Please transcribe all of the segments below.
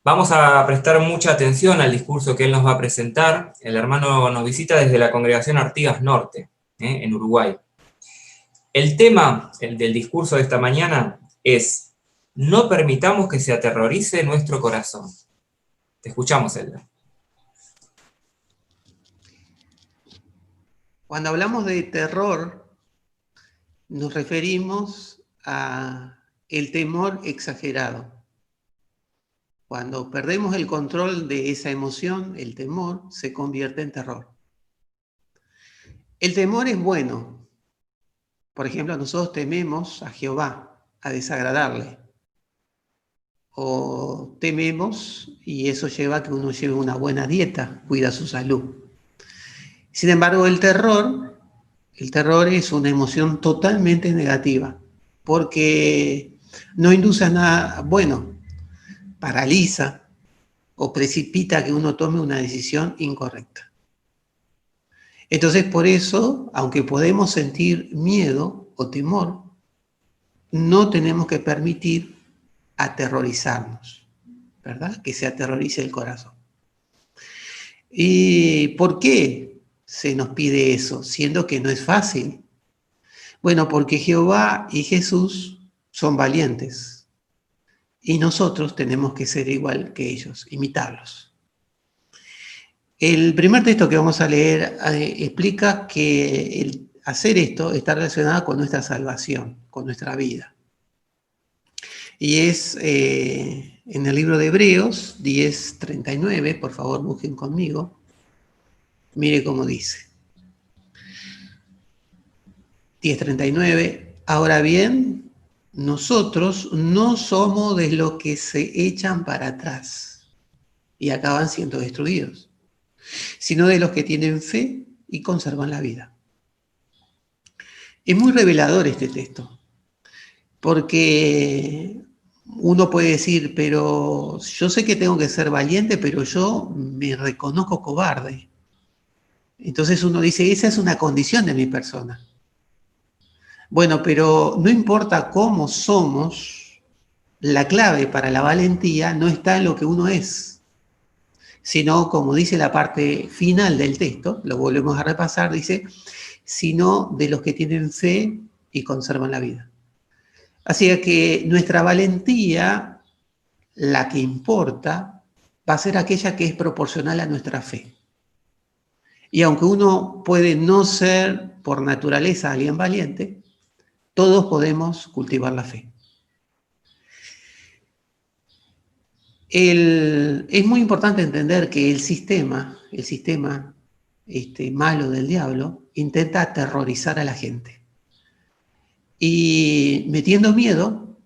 Vamos a prestar mucha atención al discurso que él nos va a presentar. El hermano nos visita desde la congregación Artigas Norte, en Uruguay. El tema del discurso de esta mañana es: no permitamos que se aterrorice nuestro corazón. Te escuchamos, Elder. Cuando hablamos de terror, nos referimos a el temor exagerado. Cuando perdemos el control de esa emoción, el temor se convierte en terror. El temor es bueno. Por ejemplo, nosotros tememos a Jehová, a desagradarle. O tememos, y eso lleva a que uno lleve una buena dieta, cuida su salud. Sin embargo, el terror es una emoción totalmente negativa, porque no induce a nada bueno, paraliza o precipita que uno tome una decisión incorrecta. Entonces, por eso, aunque podemos sentir miedo o temor, no tenemos que permitir aterrorizarnos, ¿verdad? Que se aterrorice el corazón. ¿Y por qué se nos pide eso, siendo que no es fácil? Bueno, porque Jehová y Jesús son valientes y nosotros tenemos que ser igual que ellos, imitarlos. El primer texto que vamos a leer explica que el hacer esto está relacionado con nuestra salvación, con nuestra vida. Y es en el libro de Hebreos 10:39, por favor busquen conmigo. Mire cómo dice. 10:39, ahora bien, nosotros no somos de los que se echan para atrás y acaban siendo destruidos, sino de los que tienen fe y conservan la vida. Es muy revelador este texto, porque uno puede decir, pero yo sé que tengo que ser valiente, pero yo me reconozco cobarde. Entonces uno dice, esa es una condición de mi persona. Bueno, pero no importa cómo somos, la clave para la valentía no está en lo que uno es, sino, como dice la parte final del texto, lo volvemos a repasar, dice, sino de los que tienen fe y conservan la vida. Así que nuestra valentía, la que importa, va a ser aquella que es proporcional a nuestra fe. Y aunque uno puede no ser por naturaleza alguien valiente, todos podemos cultivar la fe. Es muy importante entender que el sistema malo del diablo intenta aterrorizar a la gente. Y metiendo miedo,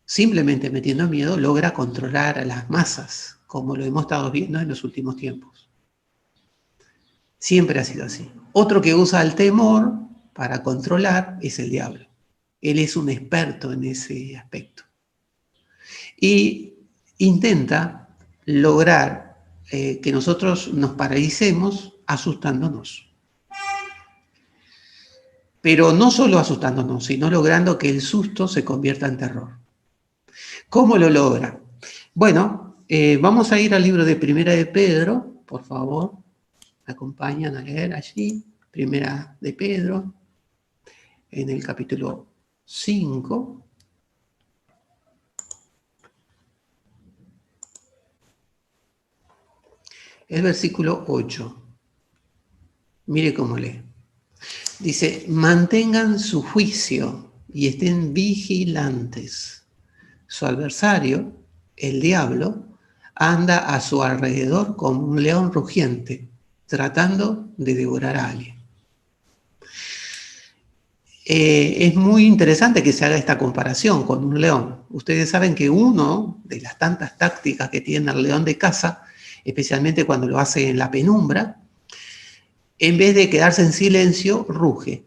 simplemente metiendo miedo, logra controlar a las masas, como lo hemos estado viendo en los últimos tiempos. Siempre ha sido así. Otro que usa el temor para controlar es el diablo. Él es un experto en ese aspecto. Y intenta lograr que nosotros nos paralicemos asustándonos. Pero no solo asustándonos, sino logrando que el susto se convierta en terror. ¿Cómo lo logra? Bueno, vamos a ir al libro de Primera de Pedro, por favor. Me acompañan a leer allí. Primera de Pedro, en el capítulo 5. El versículo 8. Mire cómo lee. Dice, mantengan su juicio y estén vigilantes. Su adversario, el diablo, anda a su alrededor como un león rugiente, tratando de devorar a alguien. Es muy interesante que se haga esta comparación con un león. Ustedes saben que uno de las tantas tácticas que tiene el león de caza, especialmente cuando lo hace en la penumbra, en vez de quedarse en silencio, ruge.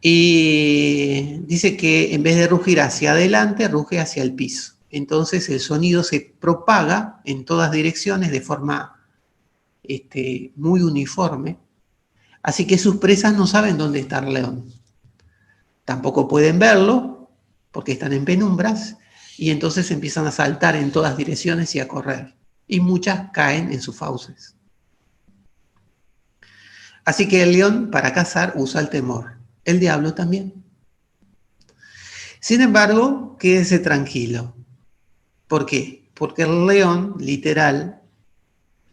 Y dice que en vez de rugir hacia adelante, ruge hacia el piso. Entonces el sonido se propaga en todas direcciones de forma muy uniforme. Así que sus presas no saben dónde está el león. Tampoco pueden verlo porque están en penumbras y entonces empiezan a saltar en todas direcciones y a correr. Y muchas caen en sus fauces. Así que el león para cazar usa el temor. El diablo también. Sin embargo, quédese tranquilo. ¿Por qué? Porque el león, literal,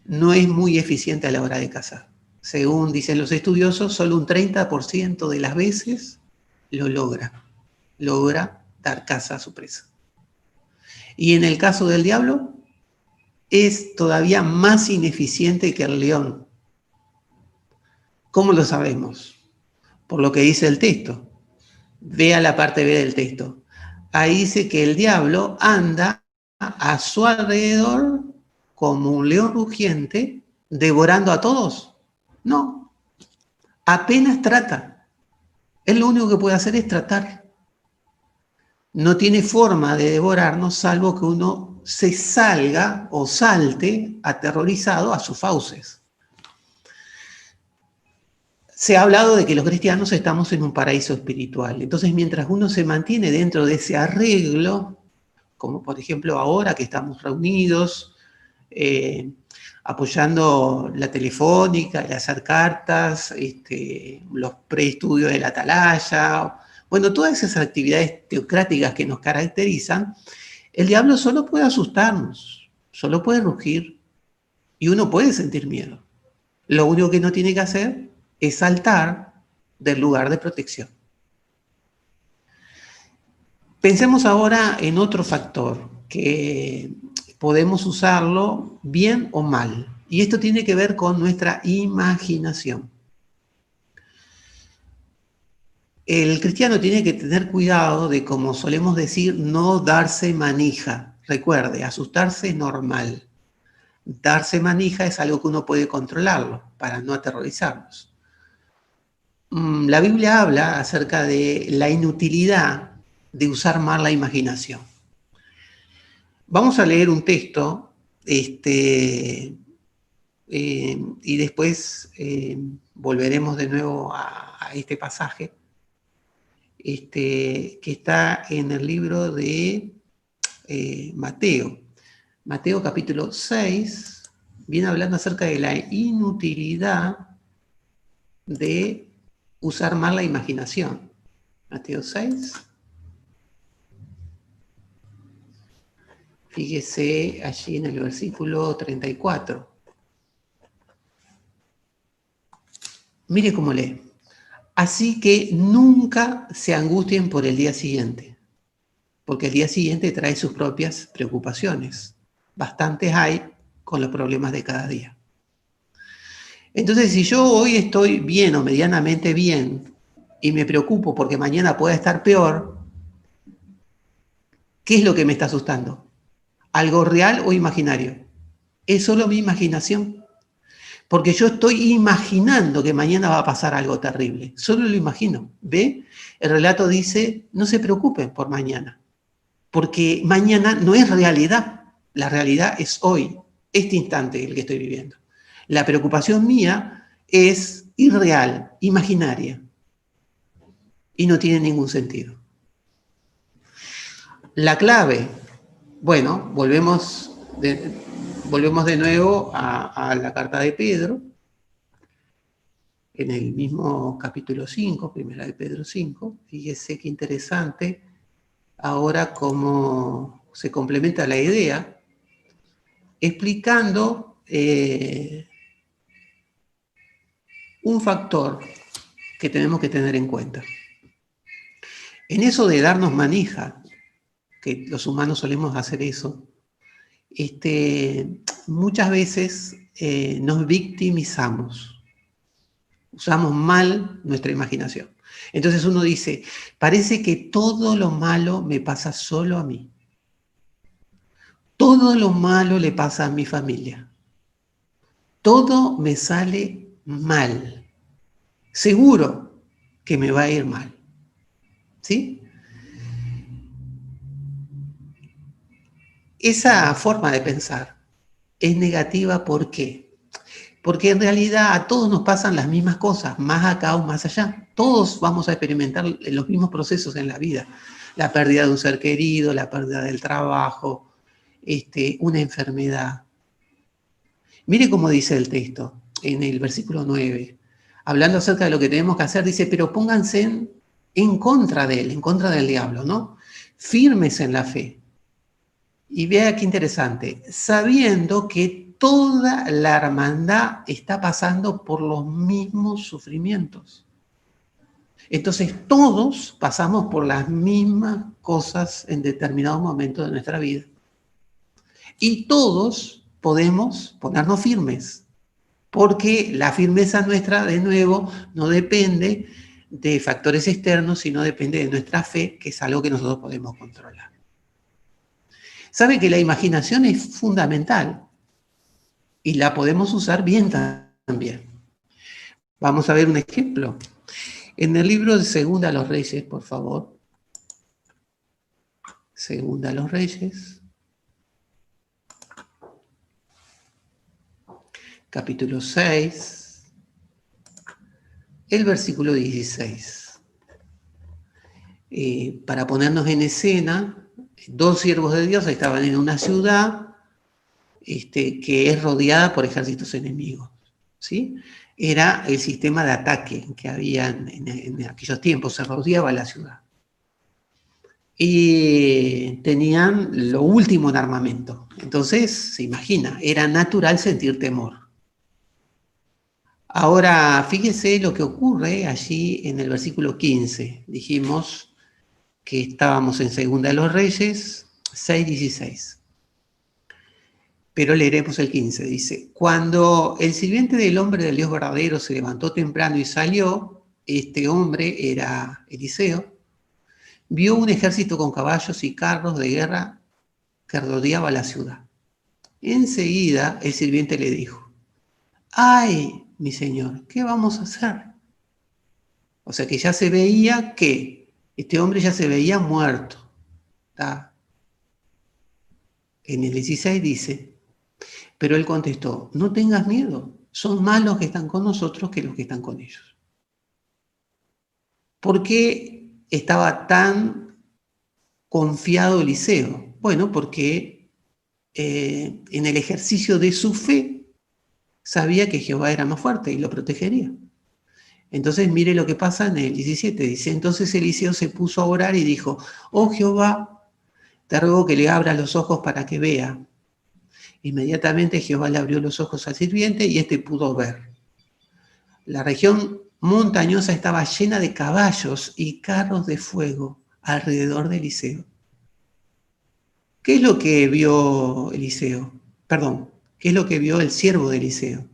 no es muy eficiente a la hora de cazar. Según dicen los estudiosos, solo un 30% de las veces lo logra. Logra dar caza a su presa. Y en el caso del diablo, es todavía más ineficiente que el león. ¿Cómo lo sabemos? Por lo que dice el texto. Vea la parte B del texto. Ahí dice que el diablo anda a su alrededor como un león rugiente, devorando a todos. No, apenas trata. Él lo único que puede hacer es tratar. No tiene forma de devorarnos salvo que uno se salga o salte aterrorizado a sus fauces. Se ha hablado de que los cristianos estamos en un paraíso espiritual. Entonces, mientras uno se mantiene dentro de ese arreglo, como por ejemplo ahora que estamos reunidos, apoyando la telefónica, el hacer cartas, los preestudios de la atalaya, bueno, todas esas actividades teocráticas que nos caracterizan, el diablo solo puede asustarnos, solo puede rugir, y uno puede sentir miedo. Lo único que no tiene que hacer es saltar del lugar de protección. Pensemos ahora en otro factor que podemos usarlo bien o mal. Y esto tiene que ver con nuestra imaginación. El cristiano tiene que tener cuidado de, como solemos decir, no darse manija. Recuerde, asustarse es normal. Darse manija es algo que uno puede controlarlo para no aterrorizarnos. La Biblia habla acerca de la inutilidad de usar mal la imaginación. Vamos a leer un texto y después volveremos de nuevo a este pasaje que está en el libro de Mateo. Mateo capítulo 6 viene hablando acerca de la inutilidad de usar mal la imaginación. Mateo 6. Fíjese allí en el versículo 34. Mire cómo lee. Así que nunca se angustien por el día siguiente, porque el día siguiente trae sus propias preocupaciones. Bastantes hay con los problemas de cada día. Entonces, si yo hoy estoy bien o medianamente bien y me preocupo porque mañana pueda estar peor, ¿qué es lo que me está asustando? ¿Algo real o imaginario? Es solo mi imaginación. Porque yo estoy imaginando que mañana va a pasar algo terrible. Solo lo imagino. ¿Ve? El relato dice, no se preocupen por mañana. Porque mañana no es realidad. La realidad es hoy, este instante el que estoy viviendo. La preocupación mía es irreal, imaginaria. Y no tiene ningún sentido. La clave, bueno, volvemos de nuevo a la carta de Pedro, en el mismo capítulo 5, primera de Pedro 5, fíjese qué interesante ahora cómo se complementa la idea, explicando un factor que tenemos que tener en cuenta. En eso de darnos manija, que los humanos solemos hacer eso, muchas veces nos victimizamos. Usamos mal nuestra imaginación. Entonces uno dice, parece que todo lo malo me pasa solo a mí. Todo lo malo le pasa a mi familia. Todo me sale mal. Seguro que me va a ir mal. ¿Sí? Esa forma de pensar es negativa, ¿por qué? Porque en realidad a todos nos pasan las mismas cosas, más acá o más allá. Todos vamos a experimentar los mismos procesos en la vida. la pérdida de un ser querido, la pérdida del trabajo, una enfermedad. Mire cómo dice el texto en el versículo 9, hablando acerca de lo que tenemos que hacer, dice, pero pónganse en contra de él, en contra del diablo, ¿no? Firmes en la fe. Y vea qué interesante, sabiendo que toda la hermandad está pasando por los mismos sufrimientos. Entonces todos pasamos por las mismas cosas en determinado momento de nuestra vida. Y todos podemos ponernos firmes, porque la firmeza nuestra, de nuevo, no depende de factores externos, sino depende de nuestra fe, que es algo que nosotros podemos controlar. Sabe que la imaginación es fundamental y la podemos usar bien también. Vamos a ver un ejemplo. En el libro de Segunda a los Reyes, por favor. Segunda a los Reyes. Capítulo 6. El versículo 16. Para ponernos en escena, dos siervos de Dios estaban en una ciudad que es rodeada por ejércitos enemigos, ¿sí? Era el sistema de ataque que había en aquellos tiempos, se rodeaba la ciudad. Y tenían lo último en armamento. Entonces, se imagina, era natural sentir temor. Ahora, fíjese lo que ocurre allí en el versículo 15. Dijimos que estábamos en Segunda de los Reyes, 6:16. Pero leeremos el 15, dice, cuando el sirviente del hombre del Dios verdadero se levantó temprano y salió, este hombre era Eliseo, vio un ejército con caballos y carros de guerra que rodeaba la ciudad. Enseguida el sirviente le dijo, ¡ay, mi señor, qué vamos a hacer! O sea que ya se veía que este hombre ya se veía muerto. ¿Está? En el 16 dice, pero él contestó, no tengas miedo, son más los que están con nosotros que los que están con ellos. ¿Por qué estaba tan confiado Eliseo? Bueno, porque en el ejercicio de su fe sabía que Jehová era más fuerte y lo protegería. Entonces mire lo que pasa en el 17, dice, entonces Eliseo se puso a orar y dijo, oh Jehová, te ruego que le abras los ojos para que vea. Inmediatamente Jehová le abrió los ojos al sirviente y éste pudo ver. La región montañosa estaba llena de caballos y carros de fuego alrededor de Eliseo. ¿Qué es lo que vio Eliseo? Perdón, ¿qué es lo que vio el siervo de Eliseo?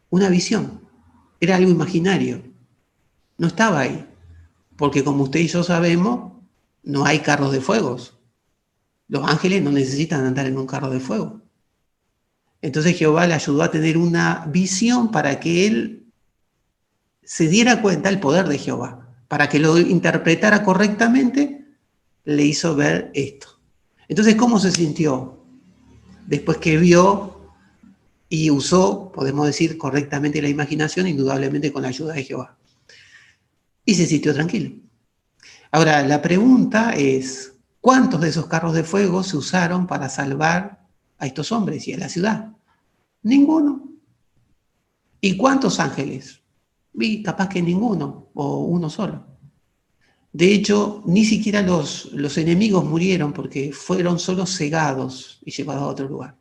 Una visión. Era algo imaginario. No estaba ahí. Porque como usted y yo sabemos, no hay carros de fuego. Los ángeles no necesitan andar en un carro de fuego. Entonces Jehová le ayudó a tener una visión para que él se diera cuenta del poder de Jehová. Para que lo interpretara correctamente, le hizo ver esto. Entonces, ¿cómo se sintió? Después que vio y usó, podemos decir, correctamente la imaginación, indudablemente con la ayuda de Jehová. Y se sintió tranquilo. Ahora, la pregunta es, ¿cuántos de esos carros de fuego se usaron para salvar a estos hombres y a la ciudad? Ninguno. ¿Y cuántos ángeles? Y capaz que ninguno, o uno solo. De hecho, ni siquiera los enemigos murieron porque fueron solo cegados y llevados a otro lugar.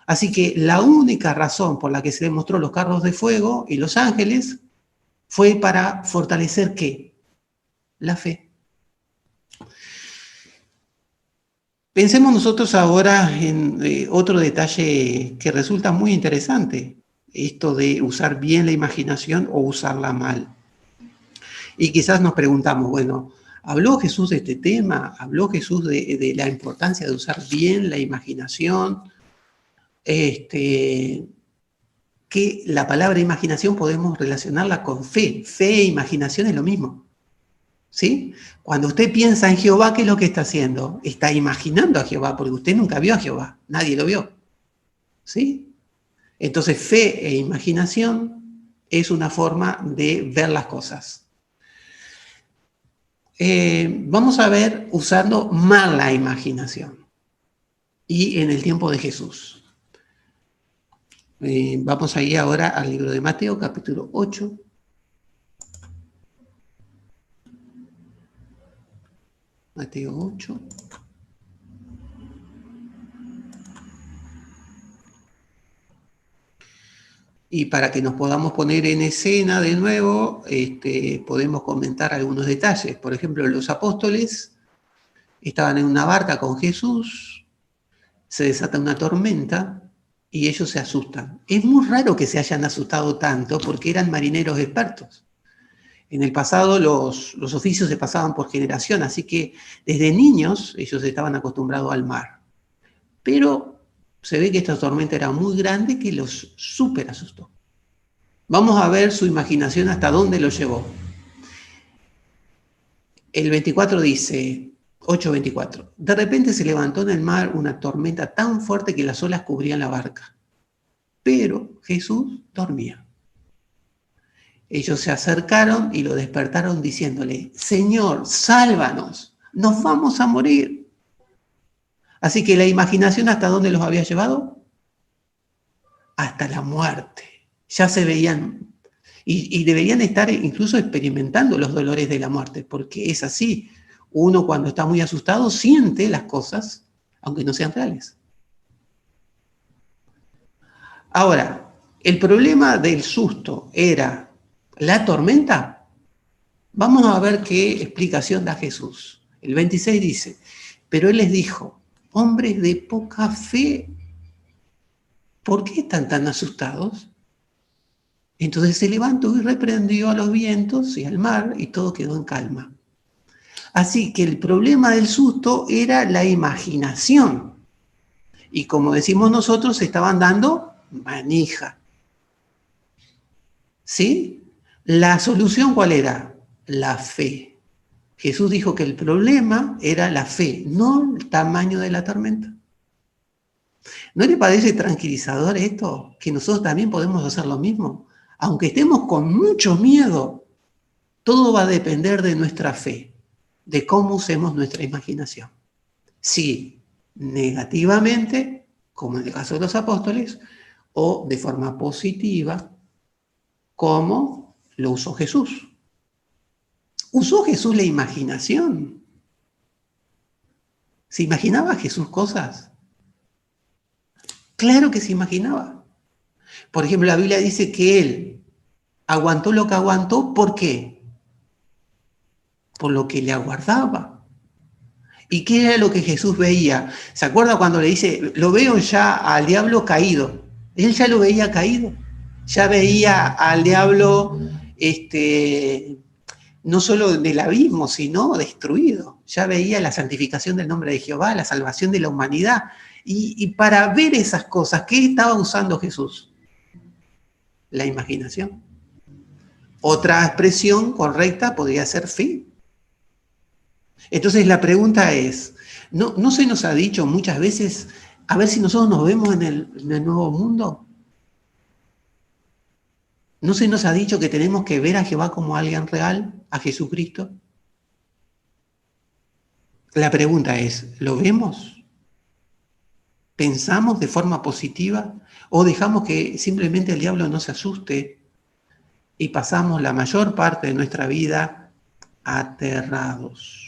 Así que la única razón por la que se demostró los carros de fuego y los ángeles fue para fortalecer ¿qué? La fe. Pensemos nosotros ahora en otro detalle que resulta muy interesante, esto de usar bien la imaginación o usarla mal. Y quizás nos preguntamos, bueno, ¿habló Jesús de este tema? ¿Habló Jesús de la importancia de usar bien la imaginación? Que la palabra imaginación podemos relacionarla con fe. Fe e imaginación es lo mismo. ¿Sí? Cuando usted piensa en Jehová, ¿qué es lo que está haciendo? Está imaginando a Jehová, porque usted nunca vio a Jehová, nadie lo vio. ¿Sí? Entonces, fe e imaginación es una forma de ver las cosas. Vamos a ver usando más la imaginación y en el tiempo de Jesús. Vamos a ir ahora al libro de Mateo, capítulo 8. Mateo 8. Y para que nos podamos poner en escena de nuevo, podemos comentar algunos detalles. Por ejemplo, los apóstoles estaban en una barca con Jesús, se desata una tormenta y ellos se asustan. Es muy raro que se hayan asustado tanto porque eran marineros expertos. En el pasado los oficios se pasaban por generación, así que desde niños ellos estaban acostumbrados al mar. Pero se ve que esta tormenta era muy grande que los súper asustó. Vamos a ver su imaginación hasta dónde lo llevó. El 24 dice, 8:24, de repente se levantó en el mar una tormenta tan fuerte que las olas cubrían la barca. Pero Jesús dormía. Ellos se acercaron y lo despertaron diciéndole, Señor, sálvanos, nos vamos a morir. Así que la imaginación, ¿hasta dónde los había llevado? Hasta la muerte. Ya se veían, y deberían estar incluso experimentando los dolores de la muerte, porque es así. Uno cuando está muy asustado siente las cosas, aunque no sean reales. Ahora, ¿el problema del susto era la tormenta? Vamos a ver qué explicación da Jesús. El 26 dice, pero él les dijo, hombres de poca fe, ¿por qué están tan asustados? Entonces se levantó y reprendió a los vientos y al mar y todo quedó en calma. Así que el problema del susto era la imaginación. Y como decimos nosotros, se estaban dando manija. ¿Sí? ¿La solución cuál era? La fe. Jesús dijo que el problema era la fe, no el tamaño de la tormenta. ¿No le parece tranquilizador esto? Que nosotros también podemos hacer lo mismo. Aunque estemos con mucho miedo, todo va a depender de nuestra fe, de cómo usemos nuestra imaginación. Si negativamente, como en el caso de los apóstoles, o de forma positiva, como lo usó Jesús. Usó Jesús la imaginación. ¿Se imaginaba Jesús cosas? Claro que se imaginaba. Por ejemplo, la Biblia dice que él aguantó lo que aguantó, ¿por qué? Por lo que le aguardaba. ¿Y qué era lo que Jesús veía? ¿Se acuerda cuando le dice, lo veo ya al diablo caído? Él ya lo veía caído. Ya veía al diablo, no solo del abismo, sino destruido. Ya veía la santificación del nombre de Jehová, la salvación de la humanidad. Y para ver esas cosas, ¿qué estaba usando Jesús? La imaginación. Otra expresión correcta podría ser fe. Entonces la pregunta es, ¿no se nos ha dicho muchas veces, a ver si nosotros nos vemos en el nuevo mundo? ¿No se nos ha dicho que tenemos que ver a Jehová como alguien real, a Jesucristo? La pregunta es, ¿lo vemos? ¿Pensamos de forma positiva? ¿O dejamos que simplemente el diablo nos asuste y pasamos la mayor parte de nuestra vida aterrados?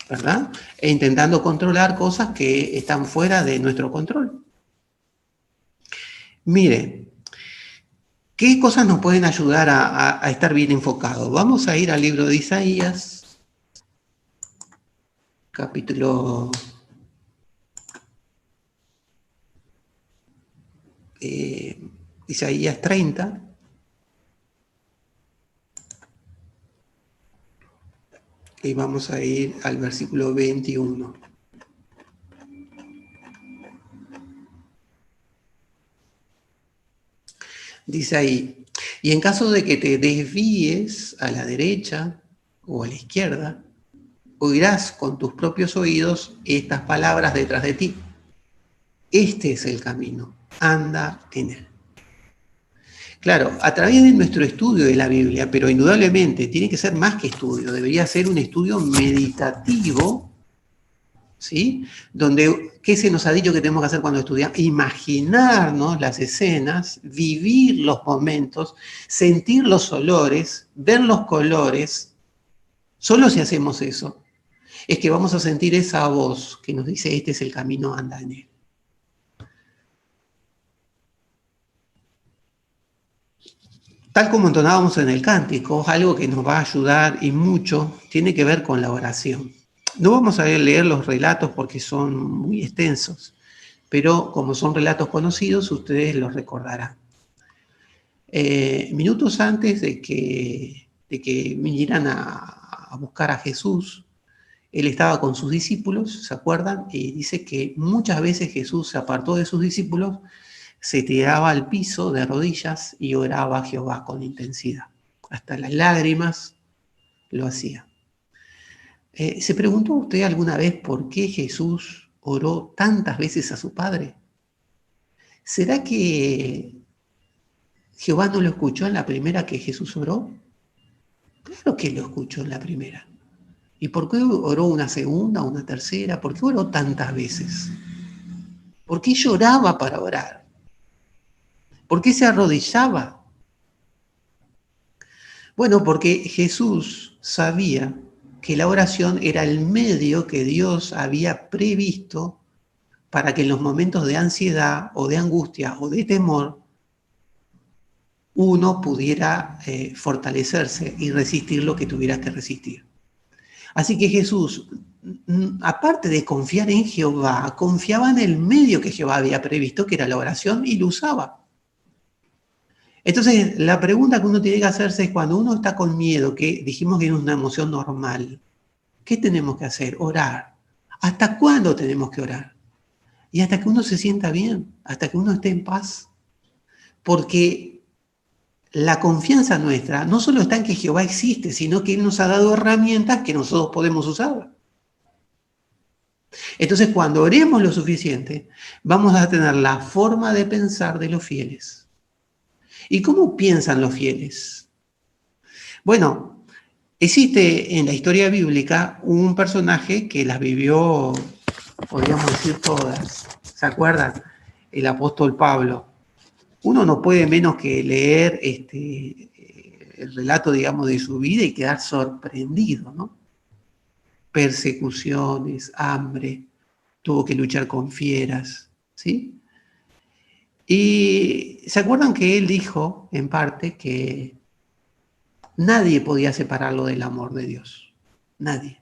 ¿Verdad? E intentando controlar cosas que están fuera de nuestro control. Mire, ¿qué cosas nos pueden ayudar a estar bien enfocados? Vamos a ir al libro de Isaías, capítulo Isaías 30. Y vamos a ir al versículo 21. Dice ahí, y en caso de que te desvíes a la derecha o a la izquierda, oirás con tus propios oídos estas palabras detrás de ti. Este es el camino, anda en él. Claro, a través de nuestro estudio de la Biblia, pero indudablemente tiene que ser más que estudio, debería ser un estudio meditativo, ¿sí? Donde, ¿qué se nos ha dicho que tenemos que hacer cuando estudiamos? Imaginarnos las escenas, vivir los momentos, sentir los olores, ver los colores. Solo si hacemos eso, es que vamos a sentir esa voz que nos dice, este es el camino, anda en él. Tal como entonábamos en el cántico, algo que nos va a ayudar y mucho tiene que ver con la oración. No vamos a leer los relatos porque son muy extensos, pero como son relatos conocidos, ustedes los recordarán. Minutos antes de que vinieran a buscar a Jesús, él estaba con sus discípulos, ¿se acuerdan? Y dice que muchas veces Jesús se apartó de sus discípulos, se tiraba al piso de rodillas y oraba a Jehová con intensidad. Hasta las lágrimas lo hacía. ¿Se preguntó usted alguna vez por qué Jesús oró tantas veces a su Padre? ¿Será que Jehová no lo escuchó en la primera que Jesús oró? Claro que lo escuchó en la primera. ¿Y por qué oró una segunda, una tercera? ¿Por qué oró tantas veces? ¿Por qué lloraba para orar? ¿Por qué se arrodillaba? Bueno, porque Jesús sabía que la oración era el medio que Dios había previsto para que en los momentos de ansiedad o de angustia o de temor uno pudiera fortalecerse y resistir lo que tuviera que resistir. Así que Jesús, aparte de confiar en Jehová, confiaba en el medio que Jehová había previsto, que era la oración, y lo usaba. Entonces, la pregunta que uno tiene que hacerse es cuando uno está con miedo, que dijimos que es una emoción normal, ¿qué tenemos que hacer? Orar. ¿Hasta cuándo tenemos que orar? Y hasta que uno se sienta bien, hasta que uno esté en paz. Porque la confianza nuestra no solo está en que Jehová existe, sino que Él nos ha dado herramientas que nosotros podemos usar. Entonces, cuando oremos lo suficiente, vamos a tener la forma de pensar de los fieles. ¿Y cómo piensan los fieles? Bueno, existe en la historia bíblica un personaje que las vivió, podríamos decir todas. ¿Se acuerdan? El apóstol Pablo. Uno no puede menos que leer el relato, digamos, de su vida y quedar sorprendido, ¿no? Persecuciones, hambre, tuvo que luchar con fieras, ¿sí? Y ¿se acuerdan que él dijo, en parte, que nadie podía separarlo del amor de Dios? Nadie.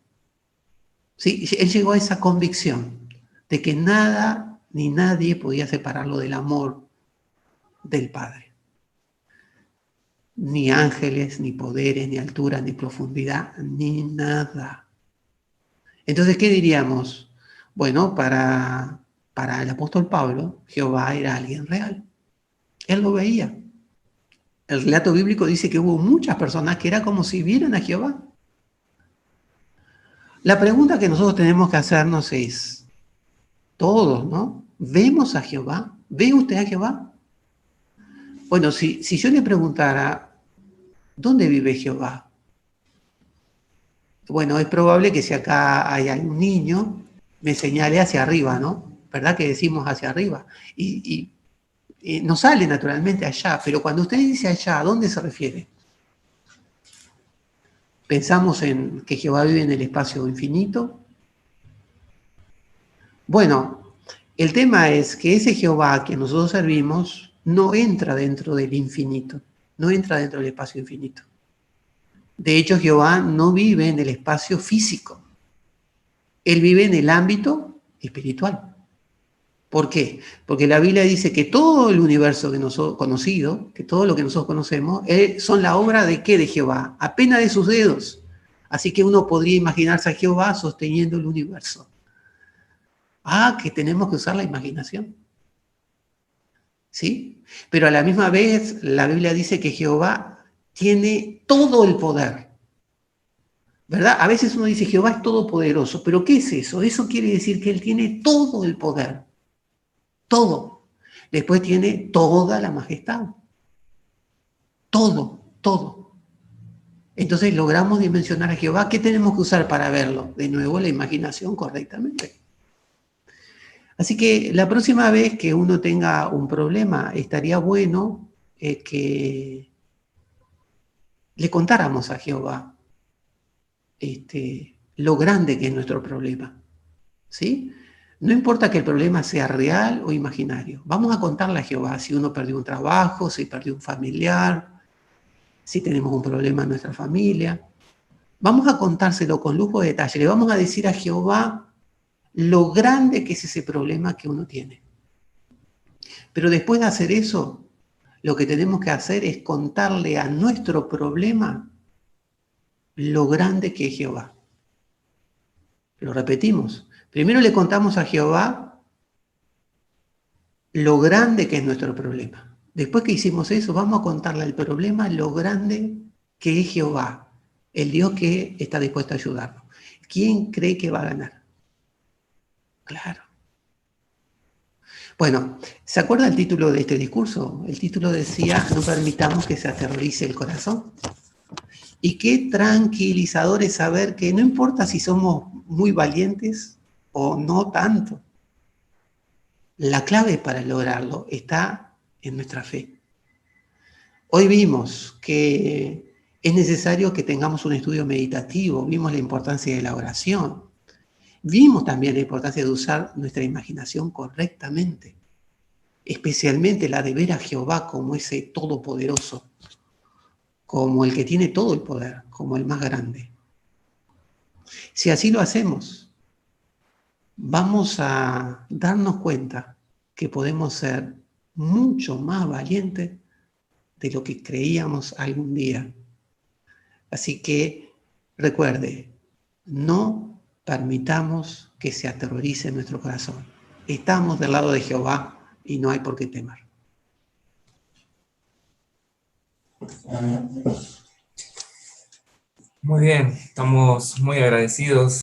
¿Sí? Él llegó a esa convicción de que nada ni nadie podía separarlo del amor del Padre. Ni ángeles, ni poderes, ni altura, ni profundidad, ni nada. Entonces, ¿qué diríamos? Bueno, para el apóstol Pablo, Jehová era alguien real. Él lo veía. El relato bíblico dice que hubo muchas personas que era como si vieran a Jehová. La pregunta que nosotros tenemos que hacernos es, todos, ¿no? ¿Vemos a Jehová? ¿Ve usted a Jehová? Bueno, si yo le preguntara, ¿dónde vive Jehová? Bueno, es probable que si acá hay un niño, me señale hacia arriba, ¿no? ¿Verdad que decimos hacia arriba? Y nos sale naturalmente allá, pero cuando usted dice allá, ¿a dónde se refiere? ¿Pensamos en que Jehová vive en el espacio infinito? Bueno, el tema es que ese Jehová que nosotros servimos no entra dentro del infinito, no entra dentro del espacio infinito. De hecho, Jehová no vive en el espacio físico. Él vive en el ámbito espiritual. ¿Por qué? Porque la Biblia dice que todo el universo que nosotros conocido, que todo lo que nosotros conocemos, son la obra de ¿qué? De Jehová, apenas de sus dedos. Así que uno podría imaginarse a Jehová sosteniendo el universo. Que tenemos que usar la imaginación. ¿Sí? Pero a la misma vez la Biblia dice que Jehová tiene todo el poder. ¿Verdad? A veces uno dice Jehová es todopoderoso, pero ¿qué es eso? Eso quiere decir que Él tiene todo el poder. Todo. Después tiene toda la majestad. todo, todo. Entonces logramos dimensionar a Jehová. ¿Qué tenemos que usar para verlo? De nuevo, la imaginación correctamente. Así que la próxima vez que uno tenga un problema, estaría bueno que le contáramos a Jehová lo grande que es nuestro problema. ¿Sí? No importa que el problema sea real o imaginario. Vamos a contarle a Jehová si uno perdió un trabajo, si perdió un familiar, si tenemos un problema en nuestra familia. Vamos a contárselo con lujo de detalle. Le vamos a decir a Jehová lo grande que es ese problema que uno tiene. Pero después de hacer eso, lo que tenemos que hacer es contarle a nuestro problema lo grande que es Jehová. Lo repetimos. Primero le contamos a Jehová lo grande que es nuestro problema. Después que hicimos eso, vamos a contarle al problema lo grande que es Jehová, el Dios que está dispuesto a ayudarnos. ¿Quién cree que va a ganar? Claro. Bueno, ¿se acuerda el título de este discurso? El título decía, no permitamos que se aterrorice el corazón. Y qué tranquilizador es saber que no importa si somos muy valientes o no tanto, la clave para lograrlo está en nuestra fe. Hoy vimos que es necesario que tengamos un estudio meditativo, vimos la importancia de la oración, vimos también la importancia de usar nuestra imaginación correctamente, especialmente la de ver a Jehová como ese todopoderoso, como el que tiene todo el poder, como el más grande. Si así lo hacemos, vamos a darnos cuenta que podemos ser mucho más valientes de lo que creíamos algún día. Así que recuerde, no permitamos que se aterrorice nuestro corazón. Estamos del lado de Jehová y no hay por qué temer. Muy bien, estamos muy agradecidos